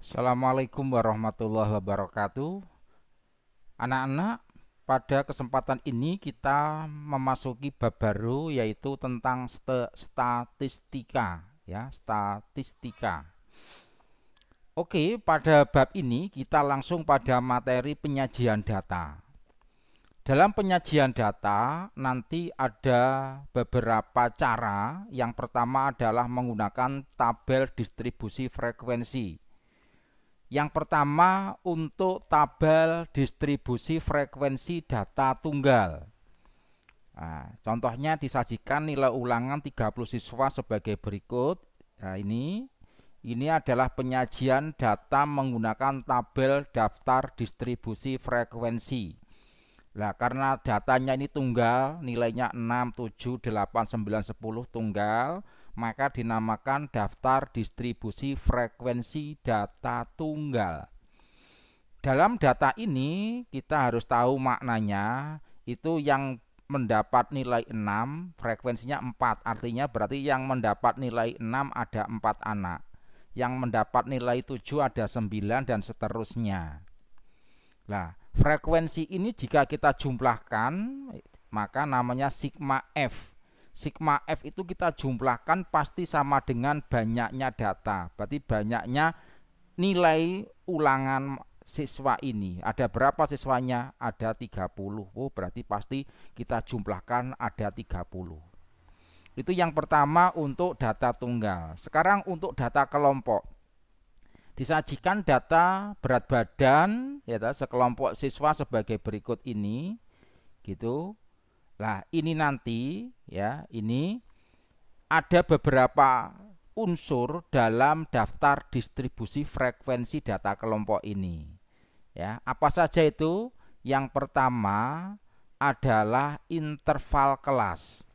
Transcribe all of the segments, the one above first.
Assalamualaikum warahmatullahi wabarakatuh. Anak-anak, pada kesempatan ini kita memasuki bab baru yaitu tentang statistika, ya, statistika. Oke, pada bab ini kita langsung pada materi penyajian data. Dalam penyajian data nanti ada beberapa cara. Yang pertama adalah menggunakan tabel distribusi frekuensi. Yang pertama untuk tabel distribusi frekuensi data tunggal. Nah, contohnya disajikan nilai ulangan 30 siswa sebagai berikut. Nah, ini adalah penyajian data menggunakan tabel daftar distribusi frekuensi. Nah, karena datanya ini tunggal, nilainya 6, 7, 8, 9, 10 tunggal, maka dinamakan daftar distribusi frekuensi data tunggal. Dalam data ini kita harus tahu maknanya. Itu yang mendapat nilai 6 frekuensinya 4, artinya berarti yang mendapat nilai 6 ada 4 anak, yang mendapat nilai 7 ada 9 dan seterusnya. Nah, frekuensi ini jika kita jumlahkan maka namanya sigma F. Sigma F itu kita jumlahkan pasti sama dengan banyaknya data. Berarti banyaknya nilai ulangan siswa ini. Ada berapa siswanya? Ada 30. Oh, berarti pasti kita jumlahkan ada 30. Itu yang pertama untuk data tunggal. Sekarang untuk data kelompok. Disajikan data berat badan ya, sekelompok siswa sebagai berikut ini gitu. Nah, ini nanti ya, ini ada beberapa unsur dalam daftar distribusi frekuensi data kelompok ini. Ya, apa saja itu? Yang pertama adalah interval kelas.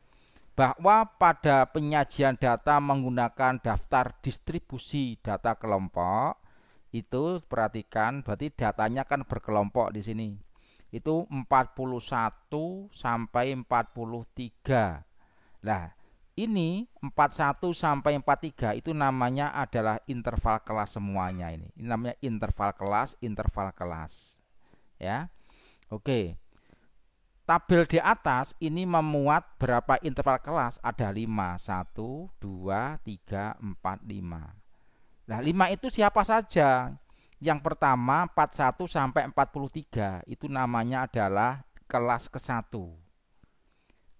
Bahwa pada penyajian data menggunakan daftar distribusi data kelompok itu perhatikan, berarti datanya kan berkelompok di sini. Itu 41 sampai 43. Nah, ini 41 sampai 43 itu namanya adalah interval kelas semuanya ini. Ini namanya interval kelas, ya. Oke. Tabel di atas ini memuat berapa interval kelas? Ada 5, 1, 2, 3, 4, 5. Nah, 5 itu siapa saja? Yang pertama 41 sampai 43 itu namanya adalah kelas ke-1.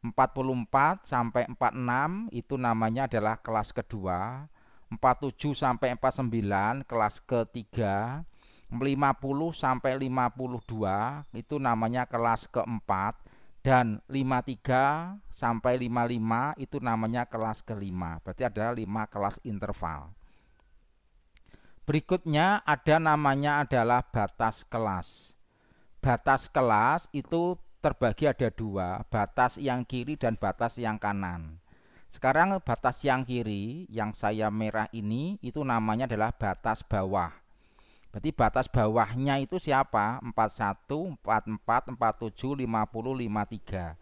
44 sampai 46 itu namanya adalah kelas kedua. 47 sampai 49 kelas ketiga. 50 sampai 52 itu namanya kelas keempat, dan 53 sampai 55 itu namanya kelas kelima. Berarti ada 5 kelas interval. Berikutnya ada namanya adalah batas kelas. Batas kelas itu terbagi ada 2, batas yang kiri dan batas yang kanan. Sekarang batas yang kiri yang saya merah ini itu namanya adalah batas bawah. Berarti batas bawahnya itu siapa? 41, 44, 47, 50, 53.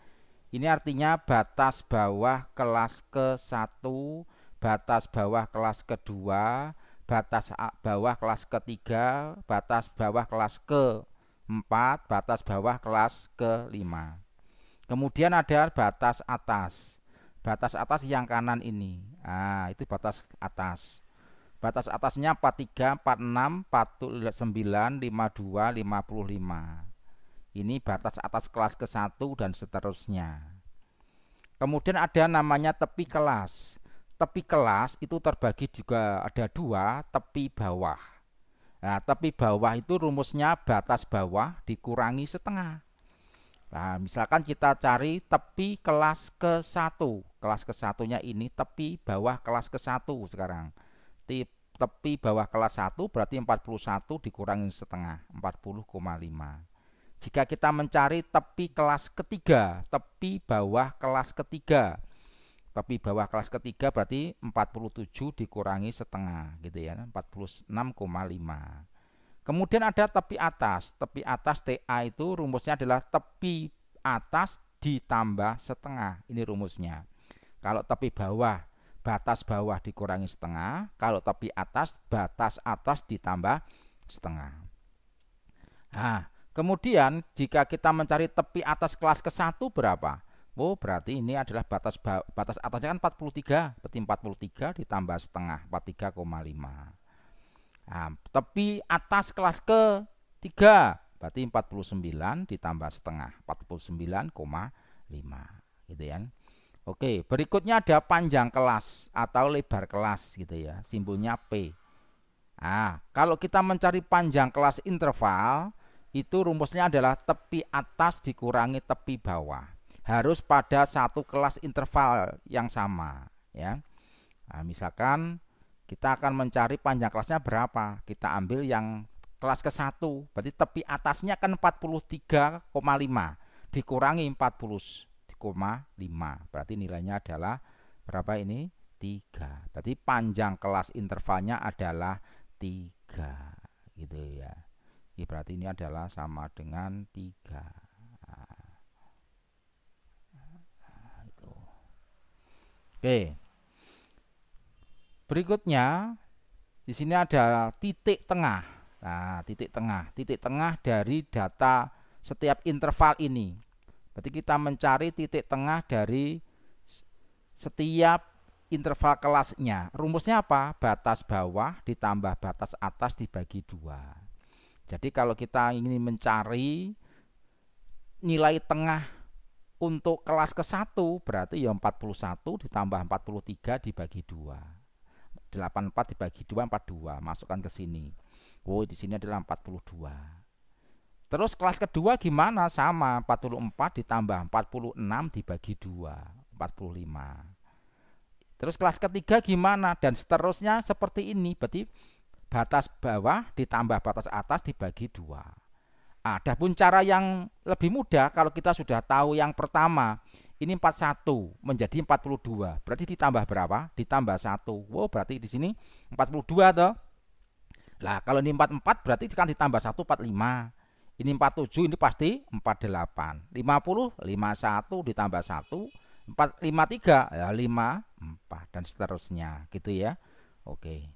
Ini artinya batas bawah kelas ke-1, batas bawah kelas kedua, batas bawah kelas ketiga, batas bawah kelas ke-4, batas bawah kelas ke-5. Kemudian ada batas atas. Batas atas yang kanan ini. Nah, itu batas atas. Batas atasnya 43, 46, 49, 52, 55. Ini batas atas kelas ke-1 dan seterusnya. Kemudian ada namanya tepi kelas. Tepi kelas itu terbagi juga ada 2, tepi bawah. Nah, tepi bawah itu rumusnya batas bawah dikurangi setengah. Nah, misalkan kita cari tepi kelas ke-1. Kelas ke-1-nya ini tepi bawah kelas ke-1 sekarang. Tepi bawah kelas 1 berarti 41 dikurangi setengah, 40,5. Jika kita mencari tepi kelas ketiga, tepi bawah kelas ketiga. Tepi bawah kelas ketiga berarti 47 dikurangi setengah gitu ya, 46,5. Kemudian ada tepi atas. Tepi atas TA itu rumusnya adalah tepi atas ditambah setengah. Ini rumusnya. Kalau tepi bawah batas bawah dikurangi setengah, kalau tepi atas, batas atas ditambah setengah. Nah, kemudian jika kita mencari tepi atas kelas ke-1 berapa? Oh, berarti ini adalah batas atasnya kan 43, berarti 43 ditambah setengah, 43,5. Nah, tepi atas kelas ke-3 berarti 49 ditambah setengah, 49,5 gitu ya. Oke, berikutnya ada panjang kelas atau lebar kelas gitu ya, simbolnya P. Nah, kalau kita mencari panjang kelas interval, itu rumusnya adalah tepi atas dikurangi tepi bawah. Harus pada satu kelas interval yang sama ya. Nah, misalkan kita akan mencari panjang kelasnya berapa, kita ambil yang kelas ke-1, berarti tepi atasnya kan 43,5 dikurangi 40,5, berarti nilainya adalah berapa ini? 3. Berarti panjang kelas intervalnya adalah 3 gitu ya. Berarti ini adalah sama dengan 3. Itu. Oke. Berikutnya di sini ada titik tengah. Nah, titik tengah dari data setiap interval ini. Berarti kita mencari titik tengah dari setiap interval kelasnya. Rumusnya apa? Batas bawah ditambah batas atas dibagi 2. Jadi kalau kita ingin mencari nilai tengah untuk kelas ke-1 berarti ya 41 ditambah 43 dibagi 2. 84 dibagi 2, 42. Masukkan ke sini. Oh, di sini adalah 42. Terus kelas kedua gimana? Sama, 44 ditambah 46 dibagi 2, 45. Terus kelas ketiga gimana? Dan seterusnya seperti ini. Berarti batas bawah ditambah batas atas dibagi 2. Adapun cara yang lebih mudah, kalau kita sudah tahu yang pertama, ini 41 menjadi 42. Berarti ditambah berapa? Ditambah 1. Wow, berarti di sini 42 toh. Lah, kalau ini 44 berarti kan ditambah 1 45. Ini 47, ini pasti 48. 50 51 ditambah 1 53 ya 54 dan seterusnya gitu ya. Oke.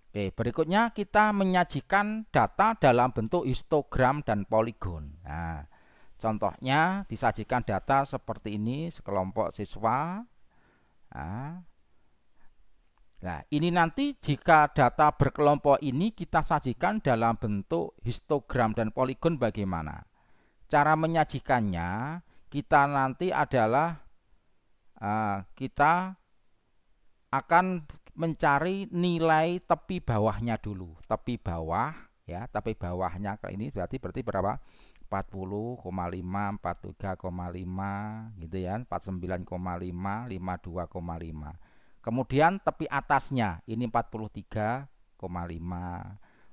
Oke, berikutnya kita menyajikan data dalam bentuk histogram dan poligon. Nah, contohnya disajikan data seperti ini sekelompok siswa. Nah, ini nanti jika data berkelompok ini kita sajikan dalam bentuk histogram dan poligon bagaimana? Cara menyajikannya kita nanti adalah kita akan mencari nilai tepi bawahnya dulu. Tepi bawah ya, tepi bawahnya ini berarti berapa? 40,5, 43,5 gitu ya, 49,5, 52,5. Kemudian tepi atasnya ini 43,5,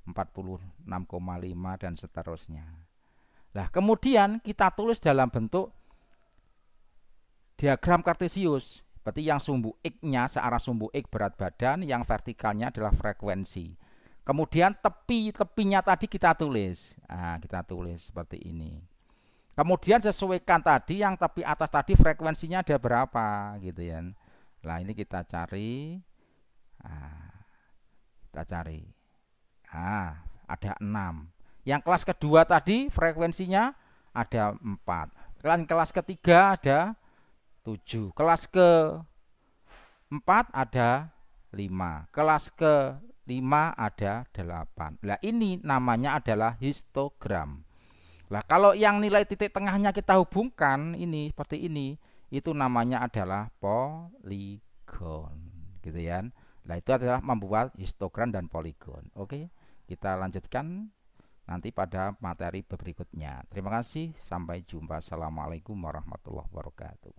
46,5 dan seterusnya. Nah, kemudian kita tulis dalam bentuk diagram kartesius. Berarti yang sumbu X-nya searah sumbu X berat badan, yang vertikalnya adalah frekuensi. Kemudian tepinya tadi kita tulis. Nah, kita tulis seperti ini. Kemudian sesuaikan tadi yang tepi atas tadi frekuensinya ada berapa gitu ya. Nah, ini kita cari. Ada 6. Yang kelas kedua tadi frekuensinya ada 4. Kelas ketiga ada 7. Kelas ke-4 ada 5. Kelas ke-5 ada 8. Nah, ini namanya adalah histogram. Nah, kalau yang nilai titik tengahnya kita hubungkan ini seperti ini, itu namanya adalah poligon, gitu ya. Nah, itu adalah membuat histogram dan poligon. Oke, kita lanjutkan nanti pada materi berikutnya. Terima kasih, sampai jumpa. Assalamualaikum warahmatullahi wabarakatuh.